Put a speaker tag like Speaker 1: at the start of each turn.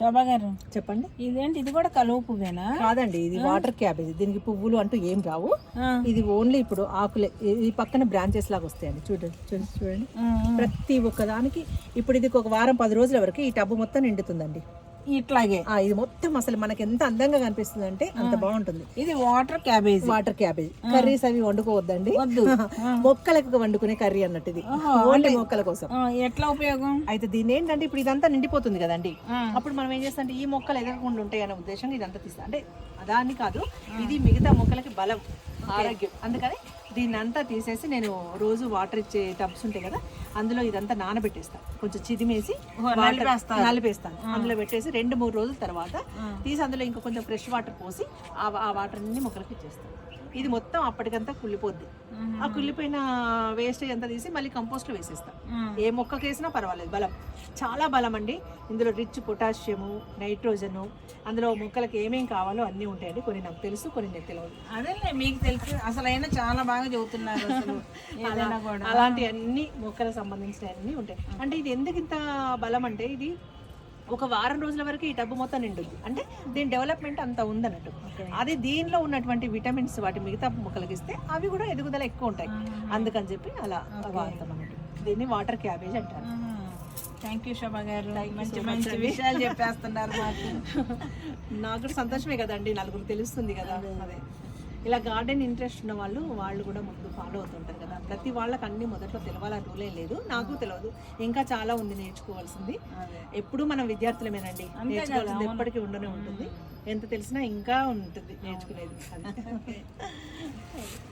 Speaker 1: శోభా గారు
Speaker 2: చెప్పండి.
Speaker 1: ఇదేంటి, ఇది కూడా కలువ పువ్వేనా?
Speaker 2: కాదండి, ఇది వాటర్ క్యాబేజ్. దీనికి పువ్వులు అంటూ ఏం రావు. ఇది ఓన్లీ ఇప్పుడు ఆకులే. ఈ పక్కన బ్రాంచెస్ లాగా వస్తాయండి. చూడండి ప్రతి ఒక్కదానికి. ఇప్పుడు ఇది ఒక వారం 10 రోజుల వరకు ఈ టబ్బు మొత్తం నిండుతుందండి.
Speaker 1: ఇట్లాగే
Speaker 2: ఇది మొత్తం అసలు మనకి ఎంత అందంగా కనిపిస్తుంది అంటే అంత బాగుంటుంది.
Speaker 1: ఇది water cabbage.
Speaker 2: Water cabbage. Curries అవి వండుకోవద్దండి, మొక్కలకు వండుకునే కర్రీ అన్నట్టు. ఇది ఓన్లీ మొక్కల కోసం.
Speaker 1: ఎట్లా ఉపయోగం
Speaker 2: అయితే దీని ఏంటంటే ఇప్పుడు ఇదంతా నిండిపోతుంది కదండి. అప్పుడు మనం ఏం చేస్తాం అంటే ఈ మొక్కలు ఎదగకుండా ఉంటాయి అనే ఉద్దేశంగా ఇదంతా తీస్తాం. అంటే అదాన్ని కాదు, ఇది మిగతా మొక్కలకి బలం, ఆరోగ్యం. అందుకని దీన్ని అంతా తీసేసి నేను రోజు వాటర్ ఇచ్చే టబ్స్ ఉంటాయి కదా, అందులో ఇదంతా నానబెట్టేస్తాను. కొంచెం చిదిమేసి నలిపేస్తాను. అందులో పెట్టేసి 2-3 రోజుల తర్వాత తీసి అందులో ఇంకా కొంచెం ఫ్రెష్ వాటర్ పోసి ఆ వాటర్ అన్ని మొక్కలకి ఇచ్చేస్తాను. ఇది మొత్తం అప్పటికంతా కుళ్ళిపోద్ది. ఆ కుళ్ళిపోయిన వేస్టేజ్ అంతా తీసి మళ్ళీ కంపోస్ట్లో వేసేస్తాం. ఏ మొక్కకి వేసినా పర్వాలేదు. బలం, చాలా బలం అండి. ఇందులో రిచ్ పొటాషియము, నైట్రోజను, అందులో మొక్కలకి ఏమేం కావాలో అన్నీ ఉంటాయండి. కొన్ని నాకు తెలుసు, కొన్ని నాకు తెలియదు.
Speaker 1: అదే మీకు తెలుసు. అసలు అయినా చాలా బాగా చెబుతున్నారు.
Speaker 2: అలాంటి అన్ని మొక్కలకు సంబంధించిన అన్నీ ఉంటాయి. అంటే ఇది ఎందుకు ఇంత బలం అంటే, ఇది ఒక వారం రోజుల వరకు ఈ టబ్బు మొత్తం నిండుద్ది. అంటే దీని డెవలప్మెంట్ అంత ఉందన్నట్టు. అది దీనిలో ఉన్నటువంటి విటమిన్స్ వాటి మిగతా మొక్కలకి ఇస్తే అవి కూడా ఎదుగుదల ఎక్కువ ఉంటాయి. అందుకని చెప్పి అలా వాడతాం అన్నట్టు. దీన్ని వాటర్ క్యాబేజ్ అంటారు.
Speaker 1: థ్యాంక్ యూ శోభా గారు, మంచి మంచి విషయాలు చెప్పేస్తున్నారు మాకు.
Speaker 2: నాకు కూడా సంతోషమే కదండి, నలుగురు తెలుస్తుంది కదా. అదే ఇలా గార్డెన్ ఇంట్రెస్ట్ ఉన్న వాళ్ళు కూడా ముందు ఫాలో అవుతుంటారు కదా. ప్రతి వాళ్ళకి అన్ని మొదట్లో తెలవాలని రూలే లేదు. నాకు తెలియదు, ఇంకా చాలా ఉంది నేర్చుకోవాల్సింది. ఎప్పుడు మనం విద్యార్థులమేనండి, నేర్చుకోవాల్సింది ఎప్పటికీ ఉండనే ఉంటుంది. ఎంత తెలిసినా ఇంకా ఉంటుంది నేర్చుకునేది.